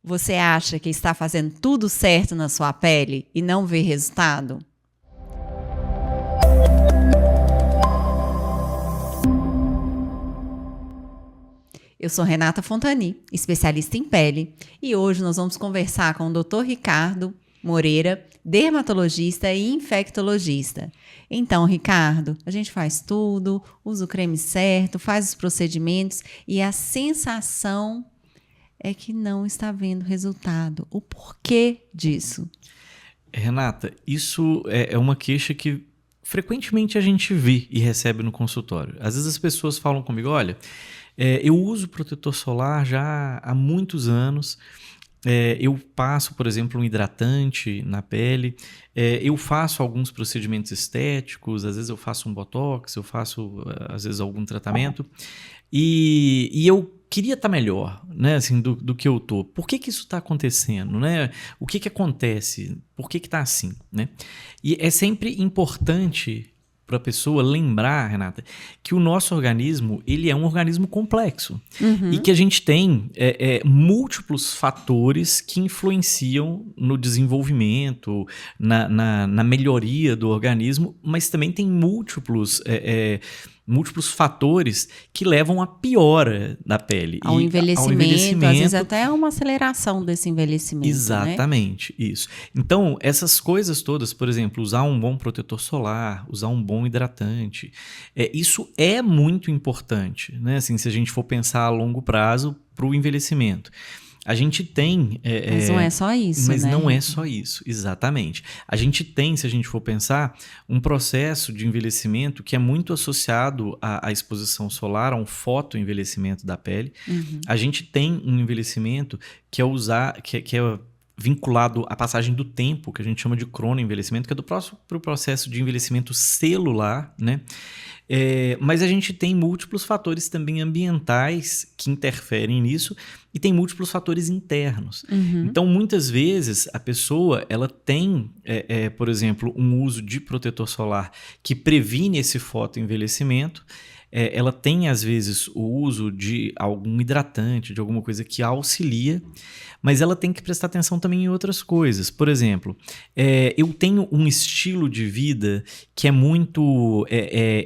Você acha que está fazendo tudo certo na sua pele e não vê resultado? Eu sou Renata Fontani, especialista em pele, e hoje nós vamos conversar com o Dr. Ricardo Moreira, dermatologista e infectologista. Então, Ricardo, a gente faz tudo, usa o creme certo, faz os procedimentos e a sensação é que não está vendo resultado. O porquê disso? Renata, isso é uma queixa que frequentemente a gente vê e recebe no consultório. Às vezes as pessoas falam comigo, olha, eu uso protetor solar já há muitos anos, eu passo, por exemplo, um hidratante na pele, eu faço alguns procedimentos estéticos, às vezes eu faço um botox, eu faço, às vezes, algum tratamento, e eu queria estar melhor, né, assim, do que eu tô. Por que isso está acontecendo, né? O que acontece? Por que está assim, né? E é sempre importante para a pessoa lembrar, Renata, que o nosso organismo, ele é um organismo complexo. E que a gente tem múltiplos fatores que influenciam no desenvolvimento, na melhoria do organismo, mas também tem múltiplos fatores que levam à piora da pele. Ao envelhecimento, às vezes até uma aceleração desse envelhecimento. Exatamente, né? Isso. Então, essas coisas todas, por exemplo, usar um bom protetor solar, usar um bom hidratante, isso é muito importante, né? Assim, se a gente for pensar a longo prazo para o envelhecimento. A gente tem... Mas não é só isso, mas né? não é só isso, exatamente. A gente tem, se a gente for pensar, um processo de envelhecimento que é muito associado à exposição solar, a um fotoenvelhecimento da pele. A gente tem um envelhecimento que é vinculado à passagem do tempo, que a gente chama de cronoenvelhecimento, que é do próprio processo de envelhecimento celular, né? Mas a gente tem múltiplos fatores também ambientais que interferem nisso e tem múltiplos fatores internos. Então, muitas vezes, a pessoa ela tem, por exemplo, um uso de protetor solar que previne esse fotoenvelhecimento. Ela tem, às vezes, o uso de algum hidratante, de alguma coisa que auxilia, mas ela tem que prestar atenção também em outras coisas. Por exemplo, eu tenho um estilo de vida que é muito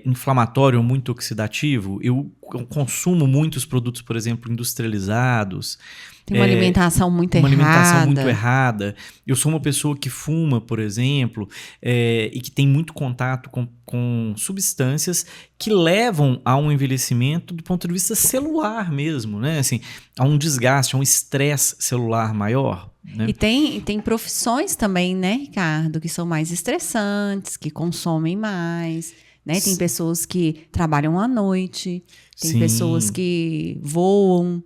inflamatório, muito oxidativo. Eu consumo muitos produtos, por exemplo, industrializados. Tem uma alimentação muito errada. Uma alimentação muito errada. Eu sou uma pessoa que fuma, por exemplo, e que tem muito contato com substâncias que levam a um envelhecimento do ponto de vista celular mesmo, né? Assim, a um desgaste, a um estresse celular maior. Né? E tem profissões também, né, Ricardo, que são mais estressantes, que consomem mais, né? Tem pessoas que trabalham à noite, tem pessoas que voam.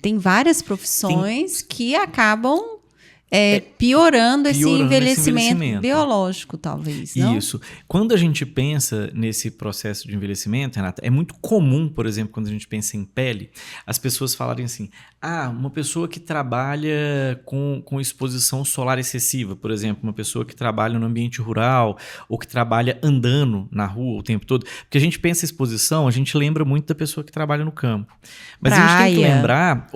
Tem várias profissões que acabam piorando esse envelhecimento biológico, talvez, não? Isso. Quando a gente pensa nesse processo de envelhecimento, Renata, é muito comum, por exemplo, quando a gente pensa em pele, as pessoas falarem assim, uma pessoa que trabalha com exposição solar excessiva, por exemplo, uma pessoa que trabalha no ambiente rural ou que trabalha andando na rua o tempo todo, porque a gente pensa em exposição, a gente lembra muito da pessoa que trabalha no campo. Mas a gente tem que lembrar...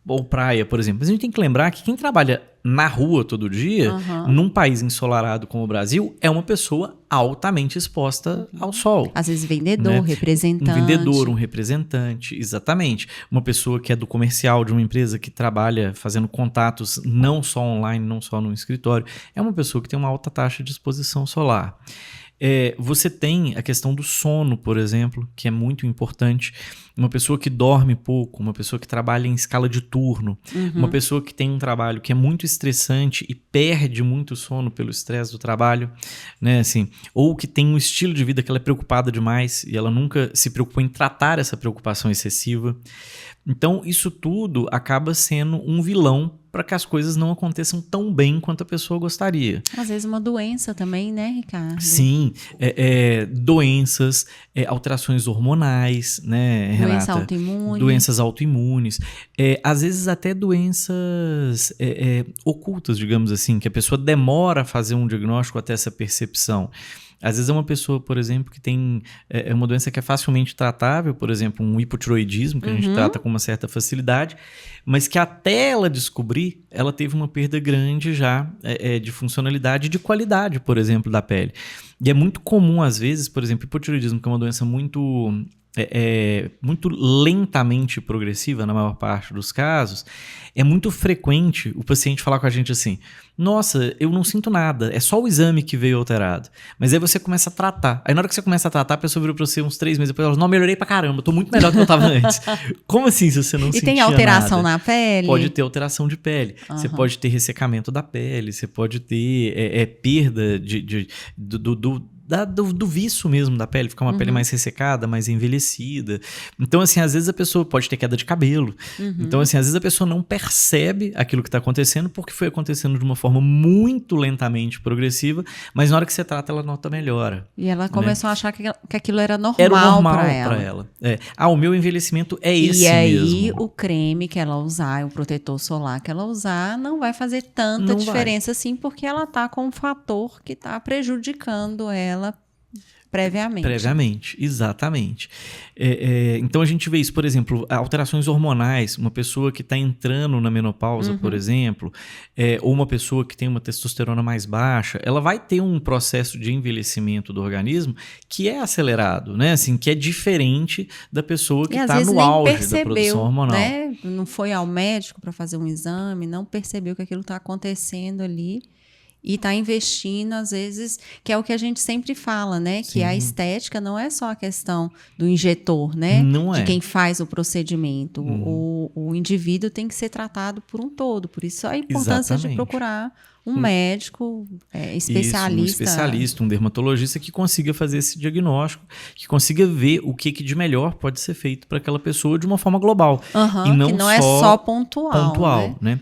Ou praia, por exemplo. Mas a gente tem que lembrar que quem trabalha na rua todo dia, num país ensolarado como o Brasil, é uma pessoa altamente exposta ao sol. Às vezes vendedor, né? Representante. Um vendedor, um representante, exatamente. Uma pessoa que é do comercial de uma empresa que trabalha fazendo contatos não só online, não só no escritório. É uma pessoa que tem uma alta taxa de exposição solar. Você tem a questão do sono, por exemplo, que é muito importante. Uma pessoa que dorme pouco, uma pessoa que trabalha em escala de turno, uma pessoa que tem um trabalho que é muito estressante e perde muito sono pelo estresse do trabalho, né? Assim, ou que tem um estilo de vida que ela é preocupada demais e ela nunca se preocupou em tratar essa preocupação excessiva. Então, isso tudo acaba sendo um vilão para que as coisas não aconteçam tão bem quanto a pessoa gostaria. Às vezes uma doença também, né, Ricardo? Sim, doenças, alterações hormonais, né, Renata? Doenças autoimunes. Às vezes até doenças ocultas, digamos assim, que a pessoa demora a fazer um diagnóstico até essa percepção. Às vezes é uma pessoa, por exemplo, que tem uma doença que é facilmente tratável, por exemplo, um hipotiroidismo, que a gente trata com uma certa facilidade, mas que até ela descobrir, ela teve uma perda grande já de funcionalidade e de qualidade, por exemplo, da pele. E é muito comum, às vezes, por exemplo, hipotiroidismo, que é uma doença muito lentamente progressiva na maior parte dos casos, é muito frequente o paciente falar com a gente assim: nossa, eu não sinto nada, é só o exame que veio alterado. Mas aí você começa a tratar. Aí na hora que você começa a tratar, a pessoa virou pra você uns 3 meses depois, ela: não, melhorei pra caramba, tô muito melhor do que eu tava antes. Como assim, se você não sentia nada? E tem alteração na pele? Pode ter alteração de pele. Você pode ter ressecamento da pele, você pode ter perda do viço mesmo da pele, ficar uma pele mais ressecada, mais envelhecida. Então, assim, às vezes a pessoa pode ter queda de cabelo. Então, assim, às vezes a pessoa não percebe aquilo que está acontecendo porque foi acontecendo de uma forma muito lentamente progressiva, mas na hora que você trata, ela nota melhora. E ela começou a achar que aquilo era normal, era normal para ela. O meu envelhecimento é esse mesmo. E aí, o creme que ela usar, o protetor solar que ela usar, não vai fazer tanta diferença assim, porque ela tá com um fator que tá prejudicando ela previamente, exatamente. Então a gente vê isso, por exemplo, alterações hormonais, uma pessoa que está entrando na menopausa, por exemplo, ou uma pessoa que tem uma testosterona mais baixa, ela vai ter um processo de envelhecimento do organismo que é acelerado, né? Assim, que é diferente da pessoa que está no auge da produção hormonal. Né? Não foi ao médico para fazer um exame, não percebeu que aquilo está acontecendo ali. E está investindo, às vezes, que é o que a gente sempre fala, né? Que a estética não é só a questão do injetor, né? Não de quem faz o procedimento. O indivíduo tem que ser tratado por um todo. Por isso a importância de procurar um médico especialista. Um especialista, um dermatologista que consiga fazer esse diagnóstico, que consiga ver o que de melhor pode ser feito para aquela pessoa de uma forma global. E não é só pontual, né?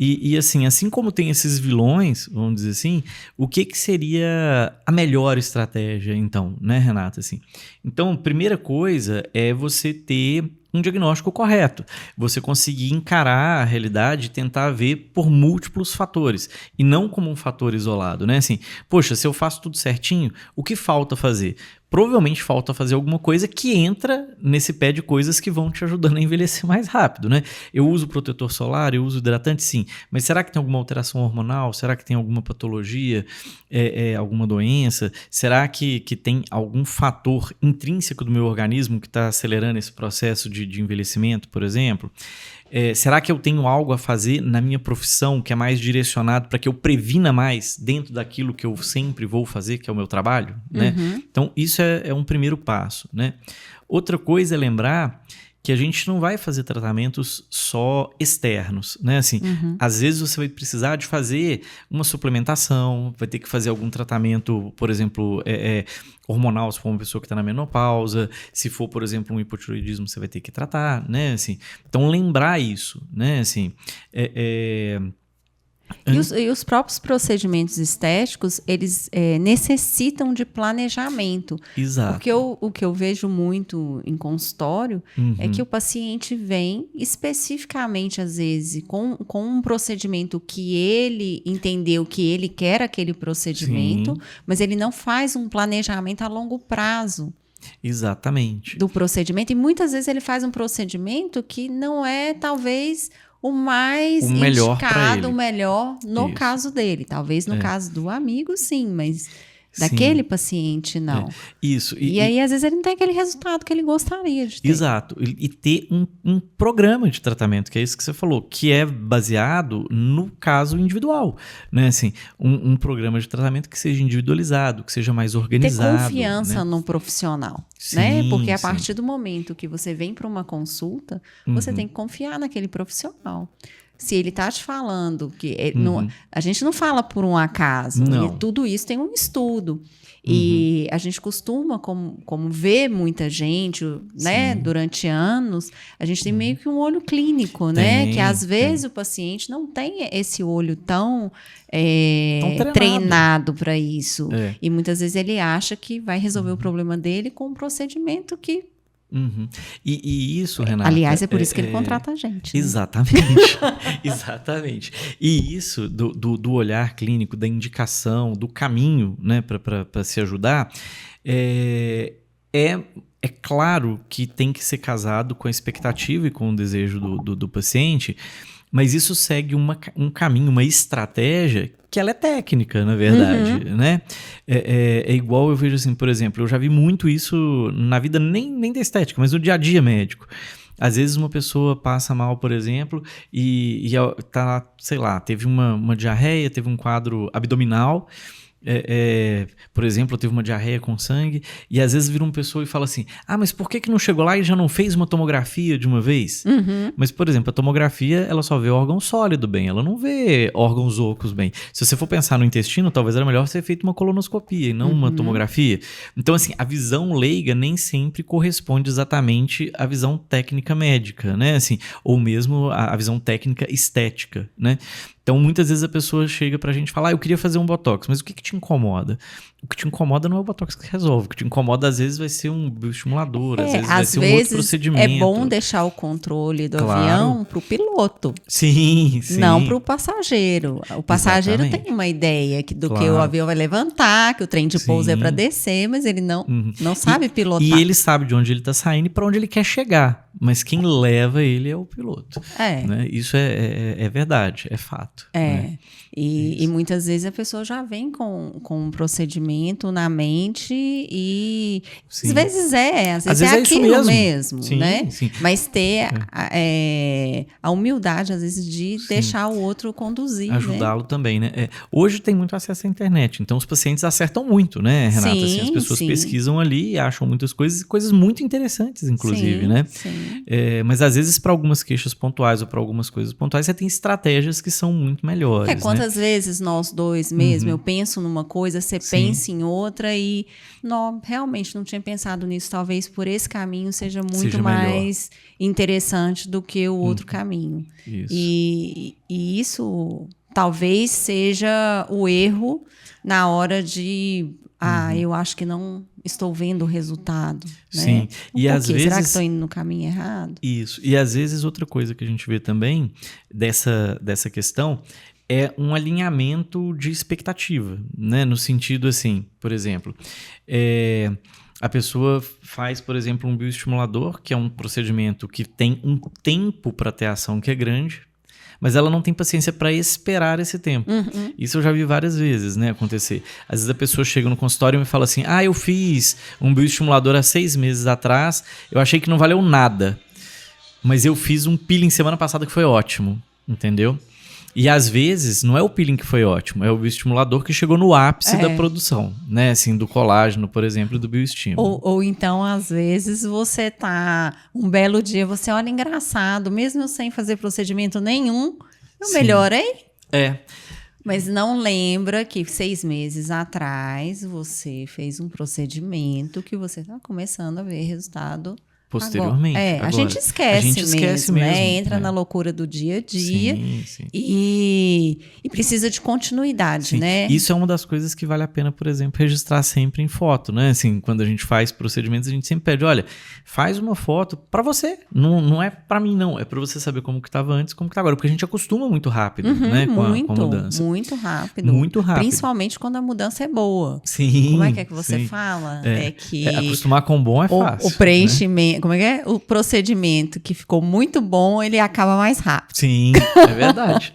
E assim como tem esses vilões, vamos dizer assim, o que seria a melhor estratégia, então, né, Renata? Assim, então, primeira coisa é você ter um diagnóstico correto. Você conseguir encarar a realidade e tentar ver por múltiplos fatores, e não como um fator isolado, né? Assim, poxa, se eu faço tudo certinho, o que falta fazer? Provavelmente falta fazer alguma coisa que entra nesse pé de coisas que vão te ajudando a envelhecer mais rápido, né? Eu uso protetor solar, eu uso hidratante, sim. Mas será que tem alguma alteração hormonal? Será que tem alguma patologia? Alguma doença? Será que tem algum fator intrínseco do meu organismo que está acelerando esse processo de envelhecimento, por exemplo? Será que eu tenho algo a fazer na minha profissão que é mais direcionado para que eu previna mais dentro daquilo que eu sempre vou fazer, que é o meu trabalho? Né? Então, isso é um primeiro passo. Né? Outra coisa é lembrar que a gente não vai fazer tratamentos só externos, né? Assim, às vezes você vai precisar de fazer uma suplementação, vai ter que fazer algum tratamento, por exemplo, hormonal, se for uma pessoa que está na menopausa, se for, por exemplo, um hipotiroidismo, você vai ter que tratar, né? Assim, então, lembrar isso, né? Assim, E os próprios procedimentos estéticos, eles necessitam de planejamento. Exato. Porque o que eu vejo muito em consultório é que o paciente vem especificamente, às vezes, com um procedimento que ele entendeu que ele quer aquele procedimento, mas ele não faz um planejamento a longo prazo. Exatamente. Do procedimento. E muitas vezes ele faz um procedimento que não é, talvez, o mais indicado, o melhor no caso dele. Talvez no caso do amigo, sim, mas daquele paciente, não. Isso. E aí, às vezes, ele não tem aquele resultado que ele gostaria de ter. Exato. E ter um programa de tratamento, que é isso que você falou, que é baseado no caso individual. Né? Assim, um programa de tratamento que seja individualizado, que seja mais organizado. Ter confiança no profissional. Sim, né? Porque a partir do momento que você vem para uma consulta, você tem que confiar naquele profissional. Se ele está te falando que... a gente não fala por um acaso. Tudo isso tem um estudo. E a gente costuma, como vê muita gente, né, durante anos, a gente tem meio que um olho clínico, né? Que às vezes o paciente não tem esse olho tão treinado para isso. E muitas vezes ele acha que vai resolver o problema dele com um procedimento que Uhum. E isso, Renata... Aliás, é por isso que ele contrata a gente. Né? Exatamente. Exatamente. E isso do olhar clínico, da indicação, do caminho, né, para se ajudar, é claro que tem que ser casado com a expectativa e com o desejo do paciente, mas isso segue um caminho, uma estratégia que ela é técnica, na verdade, né? É igual eu vejo assim, por exemplo, eu já vi muito isso na vida, nem da estética, mas no dia a dia médico. Às vezes uma pessoa passa mal, por exemplo, e tá, sei lá, teve uma diarreia, teve um quadro abdominal, por exemplo, teve uma diarreia com sangue, e às vezes vira uma pessoa e fala assim, mas por que não chegou lá e já não fez uma tomografia de uma vez? Mas, por exemplo, a tomografia, ela só vê órgão sólido bem, ela não vê órgãos ocos bem. Se você for pensar no intestino, talvez era melhor ser feito uma colonoscopia e não uma tomografia. Então, assim, a visão leiga nem sempre corresponde exatamente à visão técnica médica, né? Assim, ou mesmo a visão técnica estética, né? Então, muitas vezes a pessoa chega pra gente e fala, eu queria fazer um botox, mas o que te incomoda? O que te incomoda não é o botox que resolve. O que te incomoda, às vezes, vai ser um bioestimulador, às vezes vai ser um outro procedimento. É bom deixar o controle do avião pro piloto. Sim. Não pro passageiro. O passageiro tem uma ideia que o avião vai levantar, que o trem de pouso é para descer, mas ele não sabe pilotar. E ele sabe de onde ele tá saindo e para onde ele quer chegar. Mas quem leva ele é o piloto. Né? Isso é verdade, é fato. Né? E muitas vezes a pessoa já vem com um procedimento na mente e às vezes é aquilo mesmo, né? Sim. Mas ter a humildade, às vezes, de deixar o outro conduzir. Ajudá-lo também, né? Hoje tem muito acesso à internet, então os pacientes acertam muito, né, Renata? Sim, assim, as pessoas pesquisam ali e acham muitas coisas muito interessantes, inclusive, né? Sim. Mas às vezes para algumas queixas pontuais ou para algumas coisas pontuais você tem estratégias que são muito melhores. Quantas vezes nós dois mesmo, eu penso numa coisa, você pensa em outra e realmente não tinha pensado nisso, talvez por esse caminho seja muito mais interessante do que o outro caminho. Isso. E isso talvez seja o erro na hora de eu acho que não estou vendo o resultado. Sim. Né? E às vezes, será que estou indo no caminho errado? Isso. E às vezes outra coisa que a gente vê também dessa questão é um alinhamento de expectativa, né? No sentido assim, por exemplo, a pessoa faz, por exemplo, um bioestimulador, que é um procedimento que tem um tempo para ter ação que é grande, mas ela não tem paciência para esperar esse tempo. Isso eu já vi várias vezes, né, acontecer. Às vezes a pessoa chega no consultório e me fala assim, eu fiz um bioestimulador há 6 meses atrás, eu achei que não valeu nada, mas eu fiz um peeling semana passada que foi ótimo, entendeu? E às vezes não é o peeling que foi ótimo, é o bioestimulador que chegou no ápice da produção, né? Assim, do colágeno, por exemplo, e do bioestímulo. Ou então, às vezes, você tá um belo dia, você olha engraçado, mesmo sem fazer procedimento nenhum, eu melhorei. Mas não lembra que 6 meses atrás você fez um procedimento que você está começando a ver resultado posteriormente. A gente esquece mesmo, né? Entra na loucura do dia a dia. Sim. E precisa de continuidade, né? Isso é uma das coisas que vale a pena, por exemplo, registrar sempre em foto, né? Assim, quando a gente faz procedimentos, a gente sempre pede, olha, faz uma foto para você. Não é para mim, não. É para você saber como que estava antes, como que tá agora. Porque a gente acostuma muito rápido, né? Com a mudança. Muito rápido. Muito rápido. Principalmente quando a mudança é boa. Sim. Como é que você fala? Que acostumar com o bom é fácil. O preenchimento, né? Como é que é? O procedimento que ficou muito bom, ele acaba mais rápido. Sim, é verdade.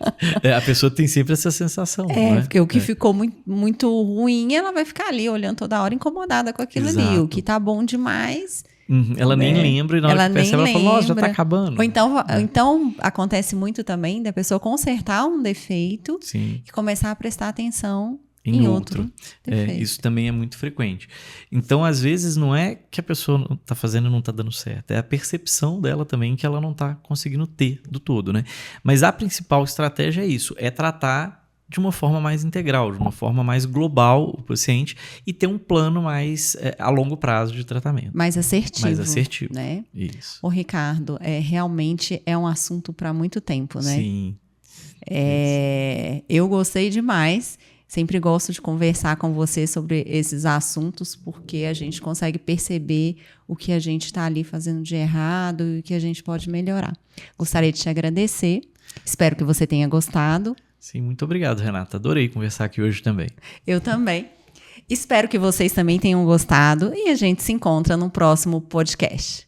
A pessoa tem sempre essa sensação. Né? Porque o que ficou muito ruim, ela vai ficar ali olhando toda hora incomodada com aquilo ali. O que tá bom demais. Ela nem lembra e na hora que percebe, ela fala, nossa, já tá acabando. Ou então acontece muito também da pessoa consertar um defeito e começar a prestar atenção em outro defeito. Isso também é muito frequente. Então, às vezes, não é que a pessoa está fazendo e não está dando certo. É a percepção dela também que ela não está conseguindo ter do todo, né? Mas a principal estratégia é isso. É tratar de uma forma mais integral, de uma forma mais global o paciente e ter um plano mais a longo prazo de tratamento. Mais assertivo. Mais assertivo, né? Isso. Ô, Ricardo, realmente é um assunto para muito tempo, né? Sim. Eu gostei demais. Sempre gosto de conversar com você sobre esses assuntos, porque a gente consegue perceber o que a gente está ali fazendo de errado e o que a gente pode melhorar. Gostaria de te agradecer. Espero que você tenha gostado. Sim, muito obrigado, Renata. Adorei conversar aqui hoje também. Eu também. Espero que vocês também tenham gostado e a gente se encontra no próximo podcast.